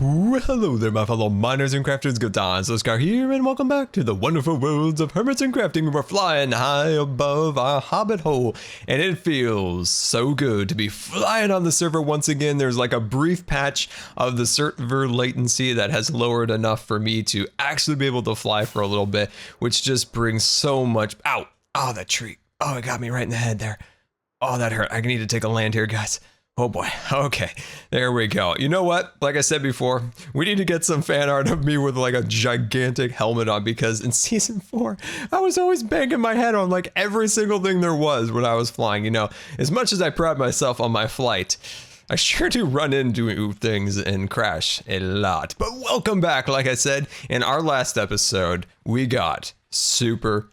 Well, hello there, my fellow miners and crafters. GoodTimesWithScar here, and welcome back to the wonderful worlds of hermits and crafting. We're flying high above our hobbit hole, and it feels so good to be flying on the server once again. There's like a brief patch of the server latency that has lowered enough for me to actually be able to fly for a little bit, which just brings so much. Ow! Oh, that tree. Oh, it got me right in the head there. Oh, that hurt. I need to take a land here, guys. Oh boy, okay, there we go. You know what, like I said before, we need to get some fan art of me with like a gigantic helmet on, because in season 4, I was always banging my head on like every single thing there was when I was flying. You know, as much as I pride myself on my flight, I sure do run into things and crash a lot. But welcome back. Like I said, in our last episode, we got super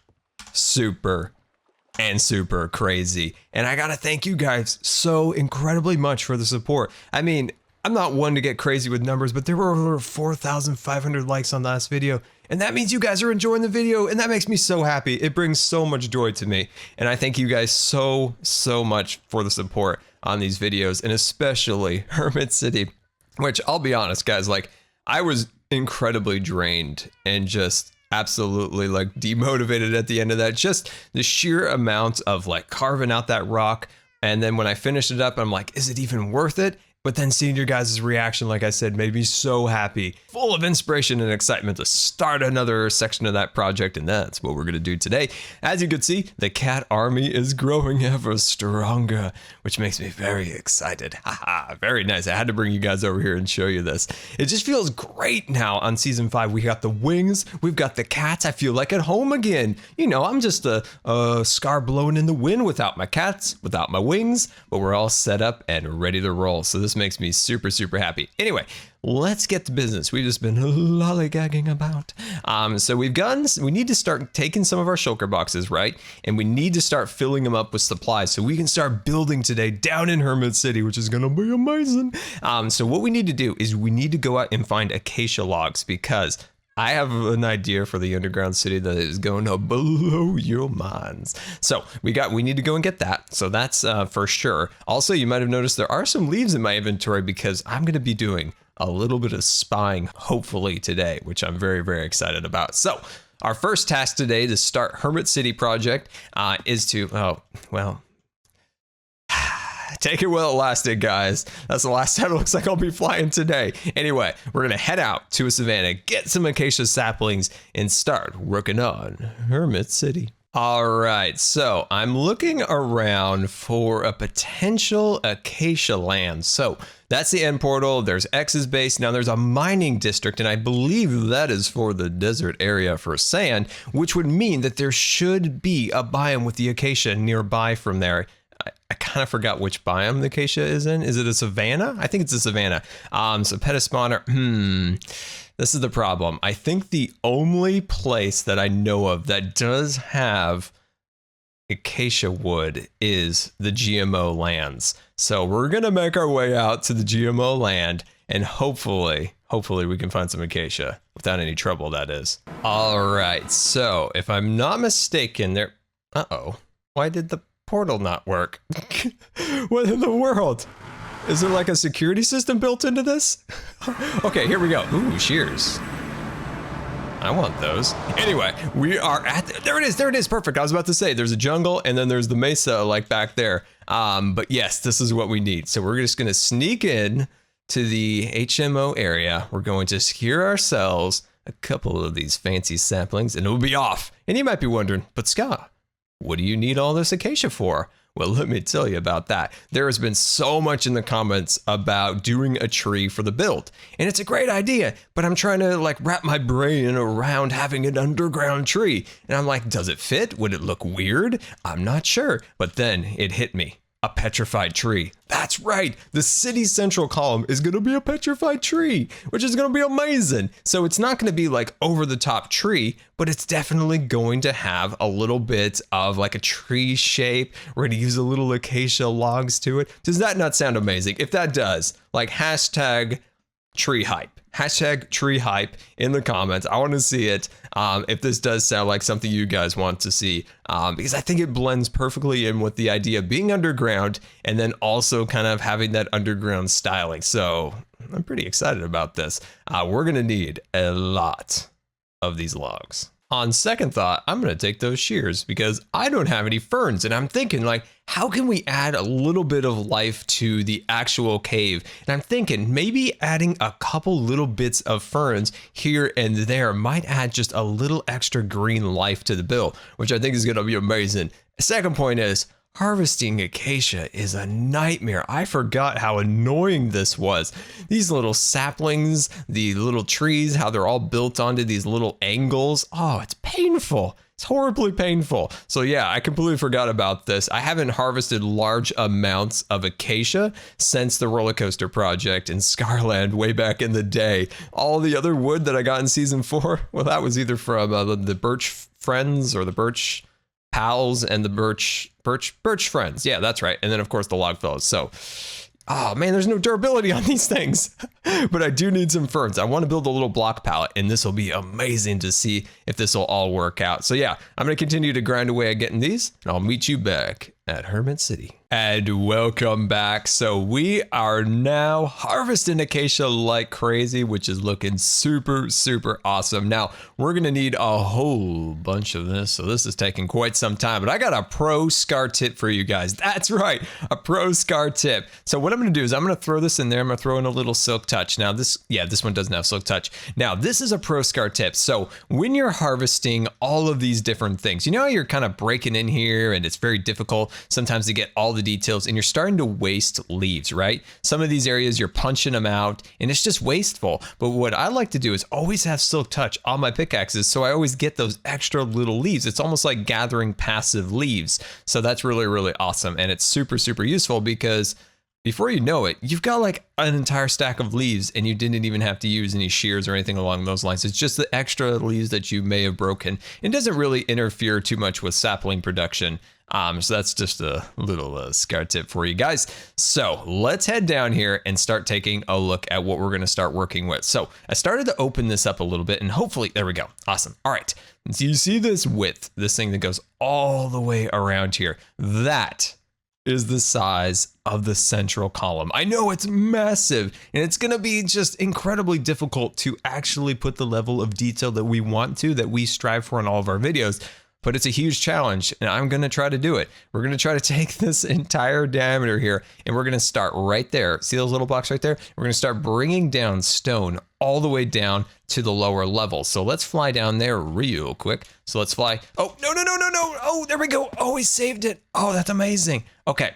crazy, and I gotta thank you guys so incredibly much for the support. I mean, I'm not one to get crazy with numbers, but there were over 4,500 likes on last video, and that means you guys are enjoying the video, and that makes me so happy. It brings so much joy to me, and I thank you guys so much for the support on these videos, and especially Hermit City, which I'll be honest, guys, like, I was incredibly drained and just absolutely like demotivated at the end of that. Just the sheer amount of like carving out that rock, and then when I finished it up, I'm like, is it even worth it? But then seeing your guys' reaction, like I said, made me so happy, full of inspiration and excitement to start another section of that project, and that's what we're gonna do today. As you can see, the cat army is growing ever stronger, which makes me very excited. Haha, very nice. I had to bring you guys over here and show you this. It just feels great now on season 5. We got the wings, we've got the cats. I feel like at home again. You know, I'm just a scar blowing in the wind without my cats, without my wings, but we're all set up and ready to roll. So this makes me super happy. Anyway, let's get to business. We've just been lollygagging about. So we need to start taking some of our shulker boxes, right? And we need to start filling them up with supplies so we can start building today down in Hermit City, which is gonna be amazing. So what we need to do is we need to go out and find acacia logs, because I have an idea for the underground city that is going to blow your minds. So we need to go and get that. So that's for sure. Also, you might have noticed there are some leaves in my inventory, because I'm going to be doing a little bit of spying, hopefully today, which I'm very excited about. So our first task today to start Hermit City project is to, take it while it lasted, guys. That's the last time it looks like I'll be flying today. Anyway, we're gonna head out to a savanna, get some acacia saplings, and start working on Hermit City. All right, so I'm looking around for a potential acacia land. So that's the end portal. There's X's base. Now there's a mining district, and I believe that is for the desert area for sand, which would mean that there should be a biome with the acacia nearby from there. I kind of forgot which biome the acacia is in. Is it a savanna? I think it's a savanna. So pet a spawner. This is the problem. I think the only place that I know of that does have acacia wood is the GMO lands. So we're gonna make our way out to the GMO land, and hopefully we can find some acacia without any trouble, that is. All right, so if I'm not mistaken, there. Why did the portal not work? What in the world? Is there like a security system built into this? Okay, here we go. Ooh, shears. I want those. Anyway, we are at there it is, perfect. I was about to say there's a jungle, and then there's the mesa like back there. But yes, this is what we need. So we're just gonna sneak in to the HMO area. We're going to secure ourselves a couple of these fancy saplings, and it'll be off. And you might be wondering, but Ska, what do you need all this acacia for? Well, let me tell you about that. There has been so much in the comments about doing a tree for the build, and it's a great idea, but I'm trying to like wrap my brain around having an underground tree. And I'm like, does it fit? Would it look weird? I'm not sure. But then it hit me. A petrified tree. That's right. The city's central column is going to be a petrified tree, which is going to be amazing. So it's not going to be like over the top tree, but it's definitely going to have a little bit of like a tree shape. We're going to use a little acacia logs to it. Does that not sound amazing? If that does, like hashtag tree hype. Hashtag tree hype in the comments. I want to see it. If this does sound like something you guys want to see, because I think it blends perfectly in with the idea of being underground and then also kind of having that underground styling. So I'm pretty excited about this. We're going to need a lot of these logs. On second thought, I'm going to take those shears because I don't have any ferns. And I'm thinking, like, how can we add a little bit of life to the actual cave? And I'm thinking maybe adding a couple little bits of ferns here and there might add just a little extra green life to the build, which I think is going to be amazing. Second point is, harvesting acacia is a nightmare. I forgot how annoying this was. These little saplings, the little trees, how they're all built onto these little angles. Oh, it's painful. It's horribly painful. So yeah, I completely forgot about this. I haven't harvested large amounts of acacia since the roller coaster project in Scarland way back in the day. All the other wood that I got in season 4, well, that was either from the birch friends or the birch pals and the birch friends. Yeah, that's right. And then of course the log fellows. So, oh man, there's no durability on these things, but I do need some ferns. I want to build a little block palette, and this will be amazing to see if this will all work out. So yeah, I'm going to continue to grind away at getting these, and I'll meet you back at Hermit City. And welcome back. So we are now harvesting acacia like crazy, which is looking super, super awesome. Now we're going to need a whole bunch of this. So this is taking quite some time, but I got a pro scar tip for you guys. That's right. A pro scar tip. So what I'm going to do is I'm going to throw this in there. I'm going to throw in a little silk touch. Now this one doesn't have silk touch. Now this is a pro scar tip. So when you're harvesting all of these different things, you know, you're kind of breaking in here and it's very difficult sometimes to get all the details, and you're starting to waste leaves, right? Some of these areas you're punching them out and it's just wasteful. But what I like to do is always have silk touch on my pickaxes, so I always get those extra little leaves. It's almost like gathering passive leaves. So that's really, really awesome. And it's super, super useful because before you know it, you've got like an entire stack of leaves and you didn't even have to use any shears or anything along those lines. It's just the extra leaves that you may have broken. It doesn't really interfere too much with sapling production. So that's just a little scar tip for you guys. So let's head down here and start taking a look at what we're going to start working with. So I started to open this up a little bit and hopefully, there we go. Awesome. All right. So you see this width, this thing that goes all the way around here. That is the size of the central column. I know it's massive and it's going to be just incredibly difficult to actually put the level of detail that we want to, that we strive for in all of our videos. But it's a huge challenge and I'm going to try to do it. We're going to try to take this entire diameter here and we're going to start right there. See those little blocks right there? We're going to start bringing down stone all the way down to the lower level. So let's fly down there real quick. So let's fly. Oh, no. Oh, there we go. Oh, we saved it. Oh, that's amazing. Okay.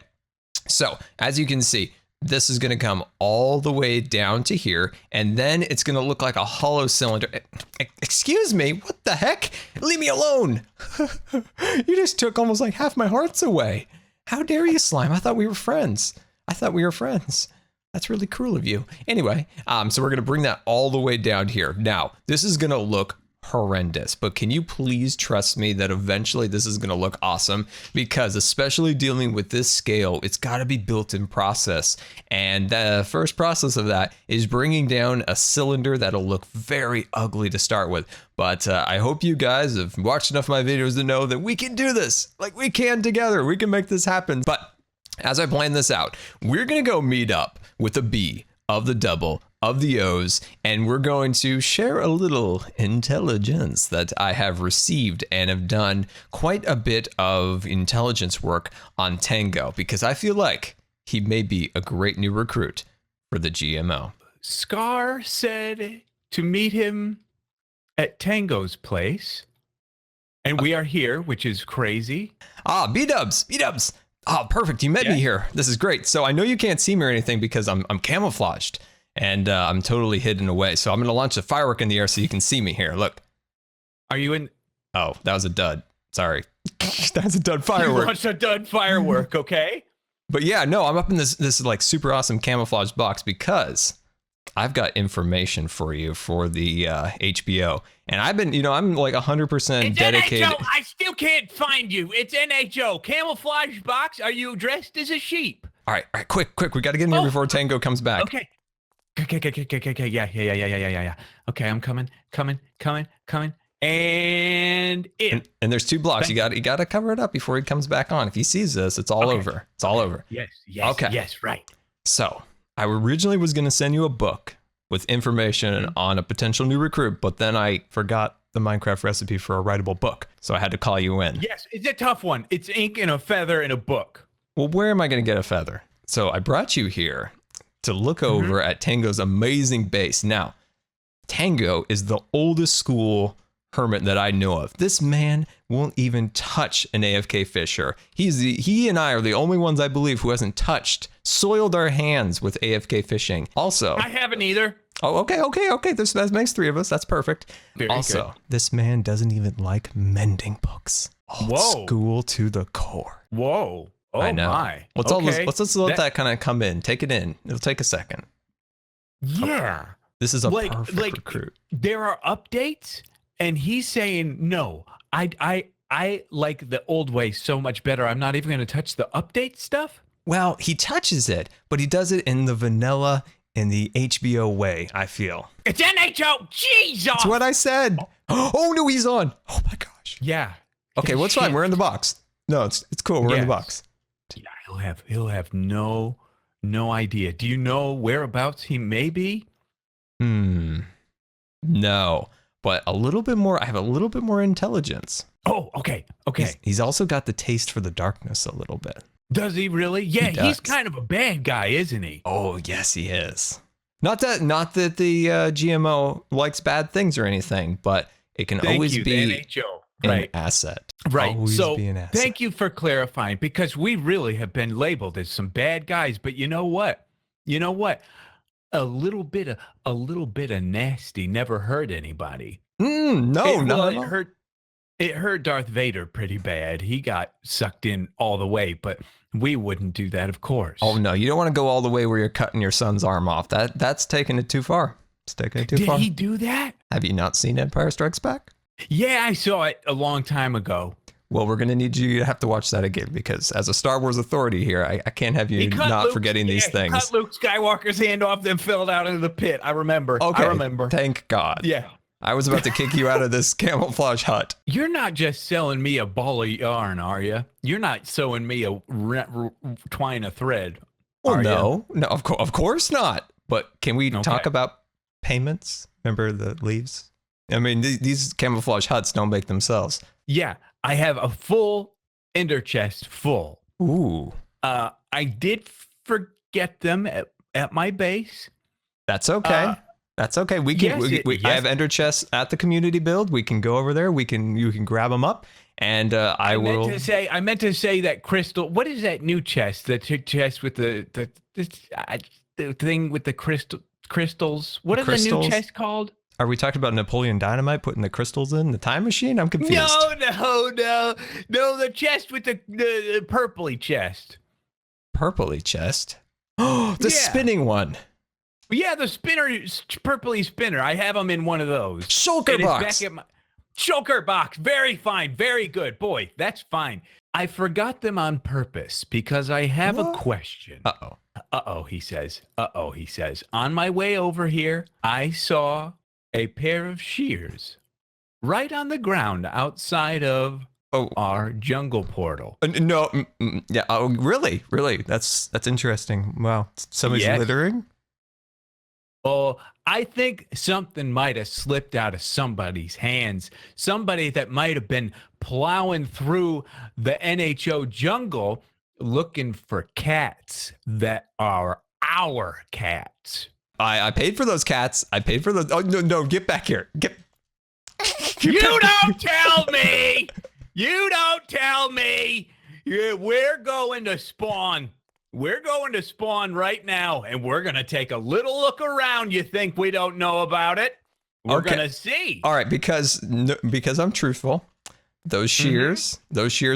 So as you can see, this is going to come all the way down to here, and then it's going to look like a hollow cylinder. Excuse me, what the heck? Leave me alone. You just took almost like half my hearts away. How dare you, slime? I thought we were friends. That's really cruel of you. Anyway, so we're going to bring that all the way down here. Now, this is going to look horrendous, but can you please trust me that eventually this is going to look awesome? Because especially dealing with this scale, it's got to be built in process, and the first process of that is bringing down a cylinder that'll look very ugly to start with. But I hope you guys have watched enough of my videos to know that we can do this. Like, we can together. We can make this happen. But as I plan this out, we're going to go meet up with a B of the double of the O's, and we're going to share a little intelligence that I have received and have done quite a bit of intelligence work on Tango, because I feel like he may be a great new recruit for the GMO. Scar said to meet him at Tango's place, and we are here, which is crazy. Ah, Bdubs. Oh, perfect. You met me here. This is great. So I know you can't see me or anything because I'm camouflaged. And I'm totally hidden away. So I'm going to launch a firework in the air so you can see me here. Look. Are you in? Oh, that was a dud. Sorry. That's a dud firework. You launched a dud firework, okay? But yeah, no, I'm up in this like super awesome camouflage box because I've got information for you for the HBO. And I've been, I'm like 100% dedicated. NHO, I still can't find you. It's NHO. Camouflage box. Are you dressed as a sheep? All right, quick. We got to get in here before Tango comes back. Okay. Yeah. Okay, I'm coming. And there's 2 blocks. You got to cover it up before he comes back on. If he sees this, it's all over. It's all over. Yes. Okay. Yes, right. So I originally was going to send you a book with information on a potential new recruit, but then I forgot the Minecraft recipe for a writable book, so I had to call you in. Yes, it's a tough one. It's ink and a feather and a book. Well, where am I going to get a feather? So I brought you here to look over at Tango's amazing base. Now, Tango is the oldest school hermit that I know of. This man won't even touch an AFK fisher. He and I are the only ones, I believe, who hasn't soiled our hands with AFK fishing. Also, I haven't either. Oh, okay. That makes 3 of us. That's perfect. Very also, good. This man doesn't even like mending books. Old school to the core. Whoa. Oh, I know. my. Let's let that kind of come in. Take it in. It'll take a second. Yeah. This is a perfect recruit. There are updates, and he's saying, no, I like the old way so much better. I'm not even going to touch the update stuff. Well, he touches it, but he does it in the vanilla, in the HBO way, I feel. It's NHL. Jesus. That's what I said. Oh, no, he's on. Oh, my gosh. Yeah. Okay, well, it's fine. We're in the box. No, it's cool. We're in the box. Yeah, he'll have no idea. Do you know whereabouts he may be? No, but a little bit more. I have a little bit more intelligence. Oh, okay. He's also got the taste for the darkness a little bit. Does he really? Yeah, He does. he's kind of a bad guy, isn't he? Oh, yes, he is. Not that the GMO likes bad things or anything, but it can always be an asset. Right. Always So be an asset. thank you for clarifying, because we really have been labeled as some bad guys. But you know what? A little bit of nasty never hurt anybody. No. It hurt Darth Vader pretty bad. He got sucked in all the way, but we wouldn't do that, of course. Oh no, you don't want to go all the way where you're cutting your son's arm off. That's taking it too far. It's taking it too far. Did he do that? Have you not seen Empire Strikes Back? Yeah, I saw it a long time ago. Well, we're going to need you to have to watch that again, because as a Star Wars authority here, I can't have you not forgetting these things. He cut Luke Skywalker's hand off, then fell out into the pit. I remember. Okay, I remember. Thank God. Yeah. I was about to kick you out of this camouflage hut. You're not just selling me a ball of yarn, are you? You're not sewing me a twine of thread. Well, no, of course not. But can we talk about payments? Remember the leaves? I mean, these camouflage huts don't make themselves. Yeah, I have a full ender chest full. Ooh. I did forget them at my base. That's okay. That's okay. We can. I have ender chests at the community build. We can go over there. You can grab them up, and I will. I meant to say that crystal. What is that new chest? The chest with the thing with the crystals. What are the new chests called? Are we talking about Napoleon Dynamite putting the crystals in the time machine? I'm confused. No. The chest with the purpley chest. Purpley chest. Oh, the spinning one. Yeah, the spinner, purpley spinner. I have them in one of those. Shulker box. Shulker box. Very fine. Very good. Boy, that's fine. I forgot them on purpose because I have a question. Uh-oh, he says. On my way over here, I saw a pair of shears right on the ground outside of our jungle portal. No. Yeah. Oh, really? That's interesting. Wow. Somebody's littering? Oh, I think something might have slipped out of somebody's hands. Somebody that might have been plowing through the NHO jungle looking for cats that are our cats. I paid for those cats. I paid for those. Oh, no, get back here. You don't tell me. You don't tell me. We're going to spawn. We're going to spawn right now, and we're going to take a little look around. You think we don't know about it? We're going to see. All right, because I'm truthful. Those shears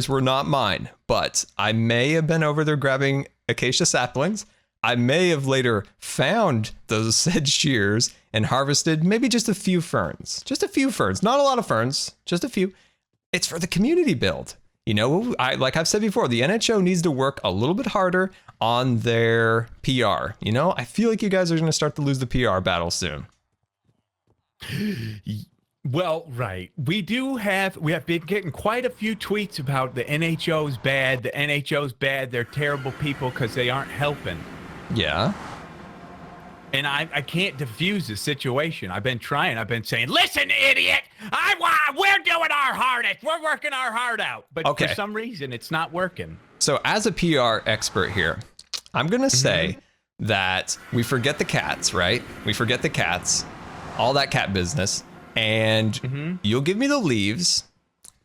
were not mine, but I may have been over there grabbing acacia saplings. I may have later found those said shears and harvested maybe just a few ferns. Just a few ferns. Not a lot of ferns, just a few. It's for the community build. You know, like I've said before, the NHO needs to work a little bit harder on their PR. You know, I feel like you guys are going to start to lose the PR battle soon. Well, right. We have been getting quite a few tweets about the NHO's bad. The NHO's bad. They're terrible people because they aren't helping. Yeah. And I can't diffuse the situation. I've been trying. I've been saying, listen, idiot, we're doing our hardest. We're working our heart out. But for some reason, it's not working. So as a PR expert here, I'm going to say that we forget the cats, right? We forget the cats, all that cat business. And you'll give me the leaves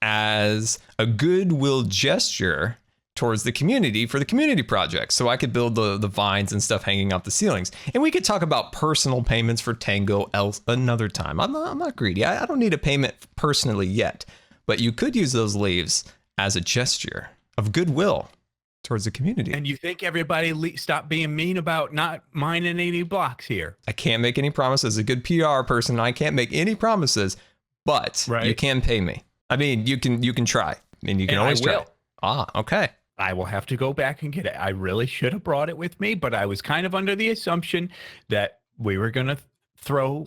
as a goodwill gesture towards the community for the community project. So I could build the vines and stuff hanging off the ceilings. And we could talk about personal payments for Tango else another time. I'm not greedy. I don't need a payment personally yet, but you could use those leaves as a gesture of goodwill towards the community. And you think everybody stop being mean about not mining any blocks here? I can't make any promises. As a good PR person, I can't make any promises, but you can pay me. I mean, you can try. I mean, you can always try. Ah, okay. I will have to go back and get it. I really should have brought it with me, but I was kind of under the assumption that we were gonna throw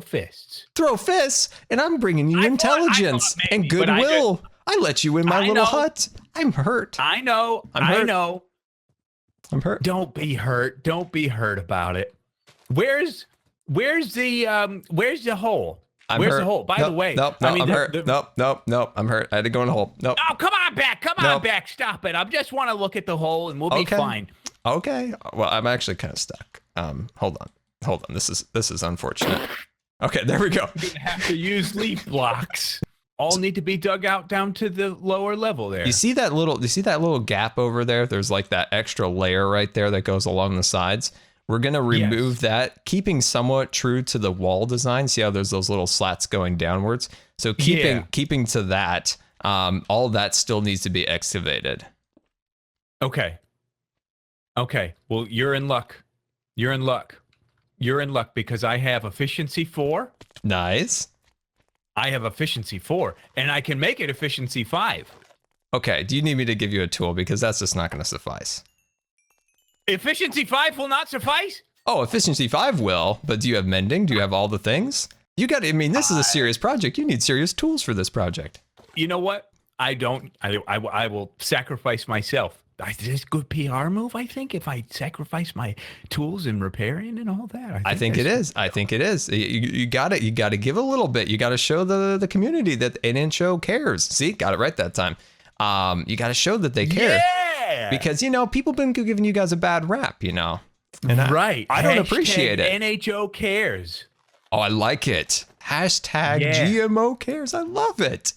fists. Throw fists, and I'm bringing you intelligence and goodwill. I let you in my little hut. I'm hurt. I know. I'm hurt. Don't be hurt. Don't be hurt about it. Where's the hole? Where's the hole? By the way, I'm hurt. Nope. I'm hurt. I had to go in the hole. Nope. Oh, come on back. Come on back. Stop it. I just want to look at the hole and we'll be fine. Okay. Well, I'm actually kind of stuck. Hold on. This is unfortunate. Okay, there we go. You're gonna have to use leaf blocks. All need to be dug out down to the lower level there. You see that little gap over there? There's like that extra layer right there that goes along the sides. We're going to remove that, keeping somewhat true to the wall design. See how there's those little slats going downwards? So keeping to that, all that still needs to be excavated. Okay. Well, you're in luck. You're in luck because I have efficiency 4. Nice. I have efficiency 4, and I can make it efficiency 5. Okay. Do you need me to give you a tool? Because that's just not going to suffice. Efficiency 5 will not suffice? Oh, efficiency 5 will, but do you have mending? Do you have all the things? This is a serious project. You need serious tools for this project. You know what? I don't. I will sacrifice myself. Is this a good PR move, I think, if I sacrifice my tools and repairing and all that? I think it is. You got it. You got to give a little bit. You got to show the community that NHO cares. See, got it right that time. You got to show that they care. Yeah! Because, people been giving you guys a bad rap, And right. I don't appreciate it. NHO cares. Oh, I like it. Hashtag GMO cares. I love it.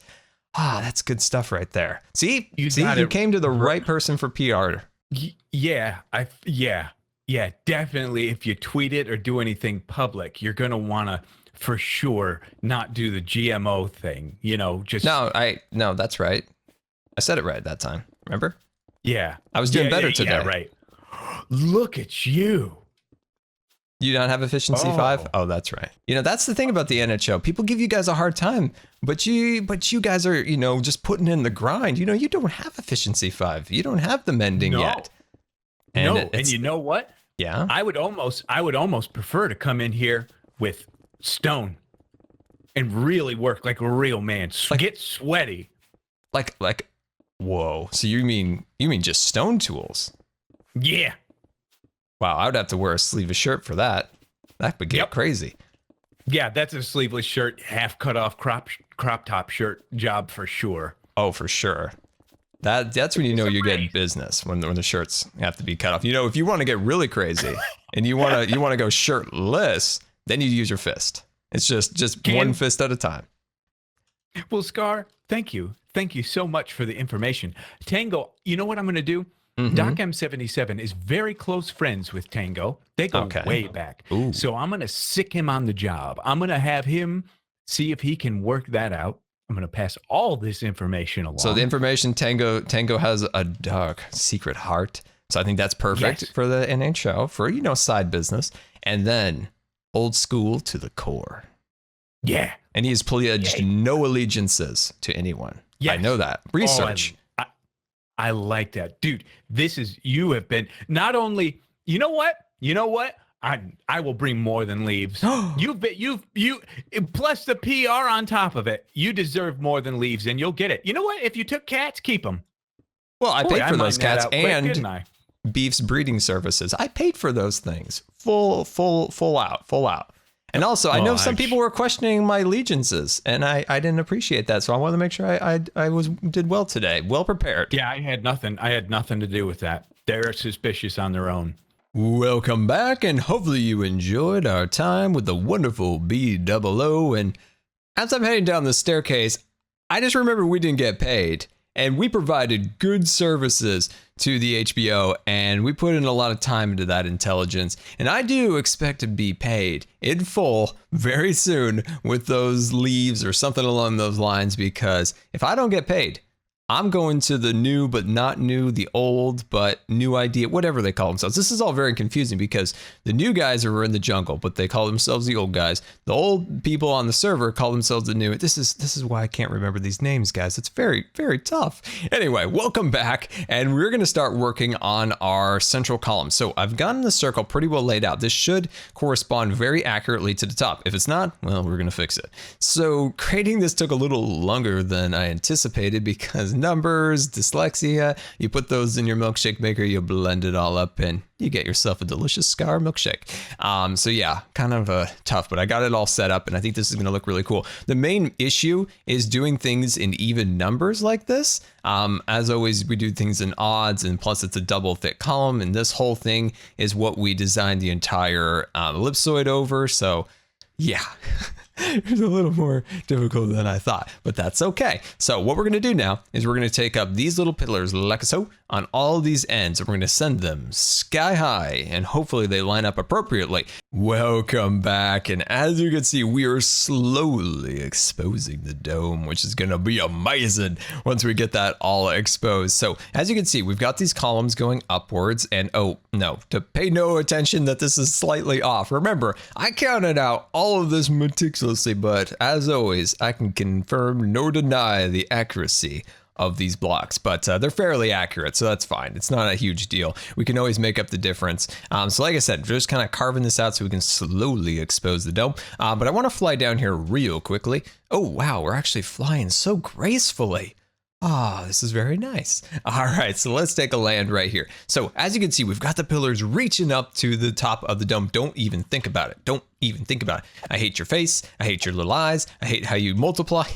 Ah, that's good stuff right there. See, you came to the right person for PR. Yeah, definitely. If you tweet it or do anything public, you're going to want to, for sure, not do the GMO thing. No, that's right. I said it right that time. Remember? Yeah. I was doing better today. Yeah, right. Look at you. You don't have efficiency 5? Oh, that's right. That's the thing about the NHO. People give you guys a hard time, but you guys are, just putting in the grind. You don't have efficiency 5. You don't have the mending yet. And you know what? Yeah. I would almost prefer to come in here with stone and really work like a real man. Get sweaty. Like whoa. So you mean just stone tools? Yeah. Wow, I would have to wear a sleeveless shirt for that. That would get crazy. Yeah, that's a sleeveless shirt, half cut off crop top shirt job for sure. Oh, for sure. That's when you're getting business, when the shirts have to be cut off. If you want to get really crazy and you want to go shirtless, then you use your fist. It's just one fist at a time. Well, Scar, thank you. Thank you so much for the information. Tango, you know what I'm going to do? Doc M77 is very close friends with Tango. They go way back. Ooh. So I'm going to sick him on the job. I'm going to have him see if he can work that out. I'm going to pass all this information along. So the information, Tango has a dark secret heart. So I think that's perfect for the NHO, for, side business. And then old school to the core. Yeah. And he has pledged no allegiances to anyone. Yes. I know that. Research. I like that. Dude, you have been not only, you know what? I will bring more than leaves. you plus the PR on top of it. You deserve more than leaves and you'll get it. You know what? If you took cats, keep them. Well, I paid for those cats didn't I? beef's breeding services. I paid for those things. Full out. And also, I know some people were questioning my allegiances, and I didn't appreciate that. So I wanted to make sure I did well today. Well prepared. Yeah, I had nothing to do with that. They're suspicious on their own. Welcome back, and hopefully you enjoyed our time with the wonderful Bdubs. And as I'm heading down the staircase, I just remember we didn't get paid, and we provided good services to the HBO, and we put in a lot of time into that intelligence, and I do expect to be paid in full very soon with those leaves or something along those lines, because if I don't get paid, I'm going to the new but not new, the old but new idea, whatever they call themselves. This is all very confusing because the new guys are in the jungle, but they call themselves the old guys. The old people on the server call themselves the new. This is why I can't remember these names, guys. It's very, very tough. Anyway, welcome back, and we're going to start working on our central column. So I've gotten the circle pretty well laid out. This should correspond very accurately to the top. If it's not, well, we're going to fix it. So creating this took a little longer than I anticipated because numbers, dyslexia, you put those in your milkshake maker, you blend it all up, and you get yourself a delicious Scar milkshake. So yeah, kind of tough, but I got it all set up, and I think this is going to look really cool. The main issue is doing things in even numbers like this. As always, we do things in odds, and plus it's a double thick column, and this whole thing is what we designed the entire ellipsoid over. So yeah. It's a little more difficult than I thought, but that's okay. So what we're going to do now is we're going to take up these little pillars like so on all these ends, and we're going to send them sky high, and hopefully they line up appropriately. Welcome back, and as you can see, we are slowly exposing the dome, which is going to be amazing once we get that all exposed. So as you can see, we've got these columns going upwards, and oh no, to pay no attention that this is slightly off. Remember, I counted out all of this meticulously, but as always, I can confirm nor deny the accuracy of these blocks, but they're fairly accurate, so that's fine. It's not a huge deal. We can always make up the difference. So like I said, we're just kind of carving this out so we can slowly expose the dome. But I want to fly down here real quickly. Oh, wow, we're actually flying so gracefully. Ah, this is very nice. All right, so let's take a land right here. So as you can see, we've got the pillars reaching up to the top of the dome. Don't even think about it. Don't even think about it. I hate your face. I hate your little eyes. I hate how you multiply.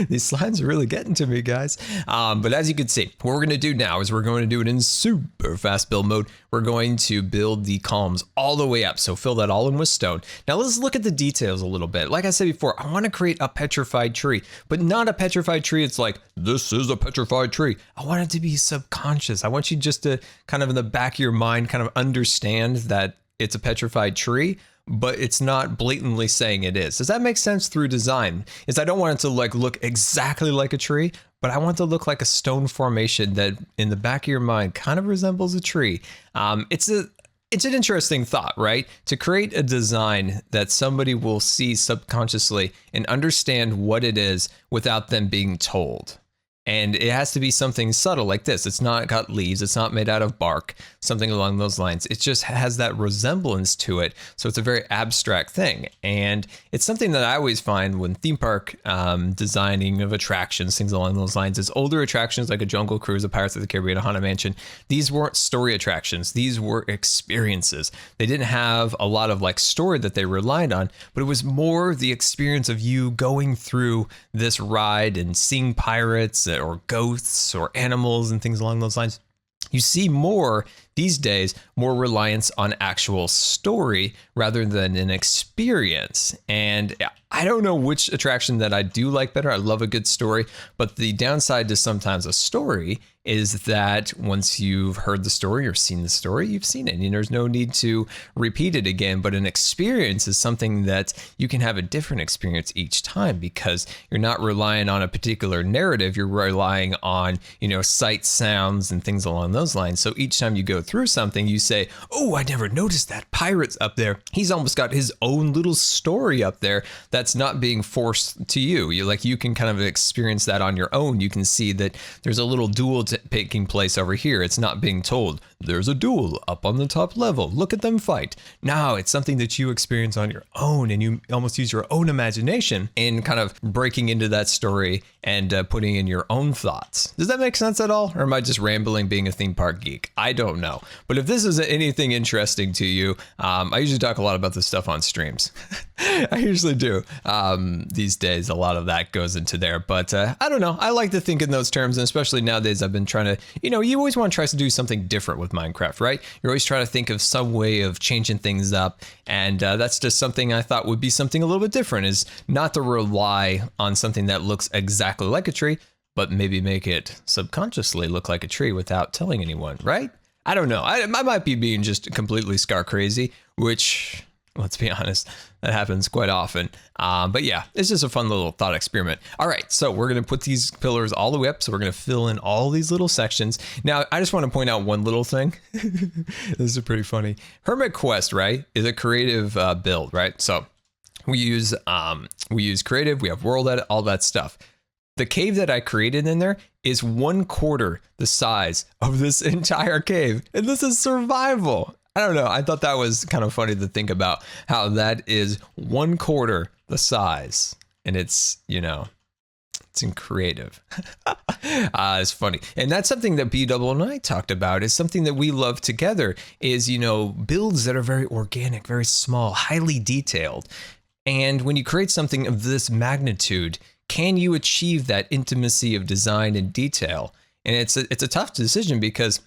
These slides are really getting to me, guys. But as you can see, what we're going to do now is we're going to do it in super fast build mode. We're going to build the columns all the way up. So fill that all in with stone. Now let's look at the details a little bit. Like I said before, I want to create a petrified tree, but not a petrified tree. It's like, this is a petrified tree. I want it to be subconscious. I want you just to kind of in the back of your mind, kind of understand that it's a petrified tree, but it's not blatantly saying it is. Does that make sense through design? Is I don't want it to like look exactly like a tree, but I want it to look like a stone formation that in the back of your mind kind of resembles a tree. It's an interesting thought, right? To create a design that somebody will see subconsciously and understand what it is without them being told. And it has to be something subtle like this. It's not got leaves. It's not made out of bark, something along those lines. It just has that resemblance to it. So it's a very abstract thing. And it's something that I always find when theme park designing of attractions, things along those lines, is older attractions like a Jungle Cruise, a Pirates of the Caribbean, a Haunted Mansion. These weren't story attractions. These were experiences. They didn't have a lot of like story that they relied on, but it was more the experience of you going through this ride and seeing pirates or ghosts or animals and things along those lines. You see more these days, more reliance on actual story rather than an experience. And I don't know which attraction that I do like better. I love a good story, but the downside to sometimes a story is that once you've heard the story or seen the story, you've seen it, and there's no need to repeat it again. But an experience is something that you can have a different experience each time because you're not relying on a particular narrative. You're relying on, sights, sounds, and things along those lines. So each time you go through something, you say, oh, I never noticed that pirate's up there. He's almost got his own little story up there that's not being forced to you. You can kind of experience that on your own. You can see that there's a little duel taking place over here. It's not being told. there's a duel up on the top level. Look at them fight. Now it's something that you experience on your own, and you almost use your own imagination in kind of breaking into that story and putting in your own thoughts. Does that make sense at all? Or am I just rambling being a theme park geek? I don't know. But if this is anything interesting to you, I usually talk a lot about this stuff on streams. I usually do. These days, a lot of that goes into there. But I don't know. I like to think in those terms, and especially nowadays, I've been trying to, you always want to try to do something different with Minecraft, right? You're always trying to think of some way of changing things up. And that's just something I thought would be something a little bit different, is not to rely on something that looks exactly like a tree, but maybe make it subconsciously look like a tree without telling anyone, right? I don't know. I might be being just completely Scar crazy, which, let's be honest, that happens quite often. But yeah, it's just a fun little thought experiment. All right, so we're going to put these pillars all the way up. So we're going to fill in all these little sections. Now, I just want to point out one little thing. This is pretty funny. HermitCraft, right, is a creative build, right? So we use creative, we have world edit, all that stuff. The cave that I created in there is 1/4 the size of this entire cave. And this is survival. I don't know. I thought that was kind of funny to think about how that is 1/4 the size. And it's, it's in creative. It's funny. And that's something that Bdubs and I talked about, is something that we love together, is, builds that are very organic, very small, highly detailed. And when you create something of this magnitude, can you achieve that intimacy of design and detail? And it's a tough decision, because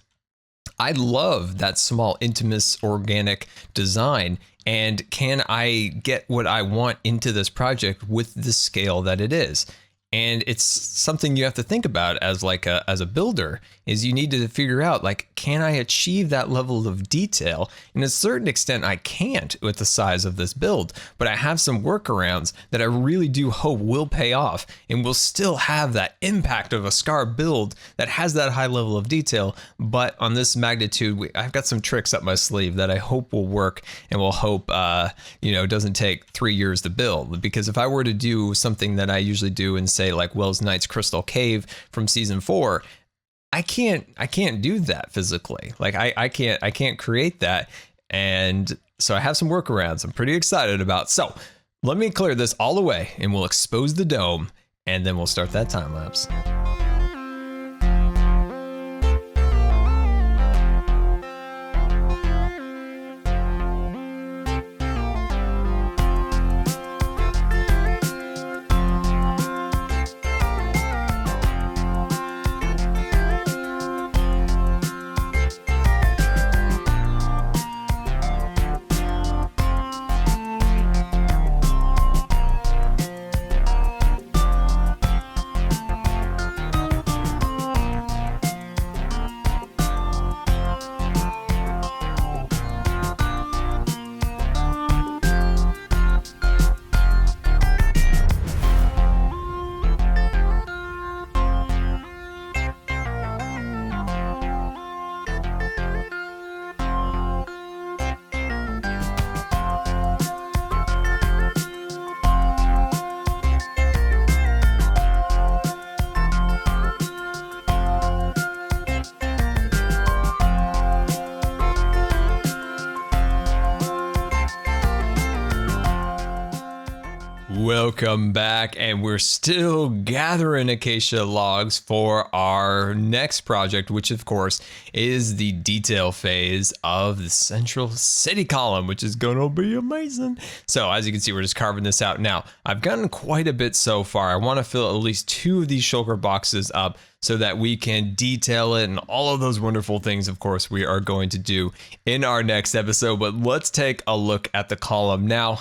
I love that small, intimate, organic design. And can I get what I want into this project with the scale that it is? And it's something you have to think about as a builder, is you need to figure out, can I achieve that level of detail? And to a certain extent, I can't with the size of this build, but I have some workarounds that I really do hope will pay off and will still have that impact of a Scar build that has that high level of detail. But on this magnitude, I've got some tricks up my sleeve that I hope will work, and will hope, doesn't take 3 years to build. Because if I were to do something that I usually do and say like Wells Knight's Crystal Cave from season 4, I can't do that physically. I can't create that. And so I have some workarounds I'm pretty excited about. So let me clear this all the way, and we'll expose the dome, and then we'll start that time lapse. Welcome back, and we're still gathering acacia logs for our next project, which of course is the detail phase of the central city column, which is gonna be amazing. So as you can see, we're just carving this out. Now, I've gotten quite a bit so far. I want to fill at least 2 of these shulker boxes up so that we can detail it, and all of those wonderful things, of course, we are going to do in our next episode. But let's take a look at the column now.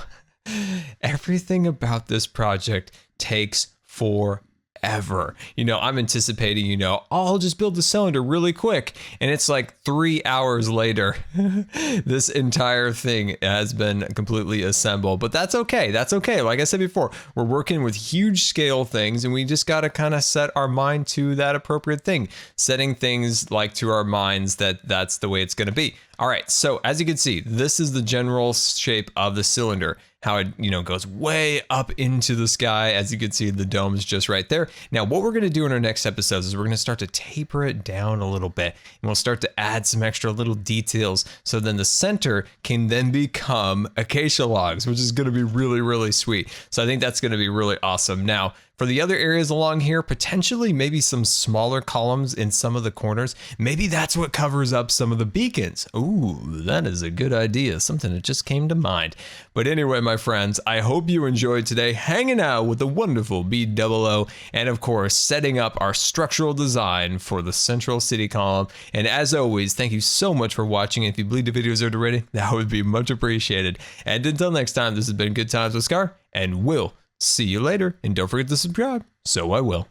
Everything about this project takes forever. I'm anticipating, I'll just build the cylinder really quick. And it's like 3 hours later, this entire thing has been completely assembled. But that's okay. That's okay. Like I said before, we're working with huge scale things, and we just got to kind of set our mind to that appropriate thing. Setting things to our minds that's the way it's going to be. All right. So as you can see, this is the general shape of the cylinder. how it, goes way up into the sky. As you can see, the dome is just right there. Now, what we're going to do in our next episodes is we're going to start to taper it down a little bit, and we'll start to add some extra little details. So then the center can then become acacia logs, which is going to be really, really sweet. So I think that's going to be really awesome. Now, for the other areas along here, potentially maybe some smaller columns in some of the corners. Maybe that's what covers up some of the beacons. Ooh, that is a good idea. Something that just came to mind. But anyway, my friends, I hope you enjoyed today hanging out with the wonderful Bdubs, and of course, setting up our structural design for the central city column. And as always, thank you so much for watching. If you believe the videos are ready, that would be much appreciated. And until next time, this has been Good Times with Scar, and we'll see you later, and don't forget to subscribe, so I will.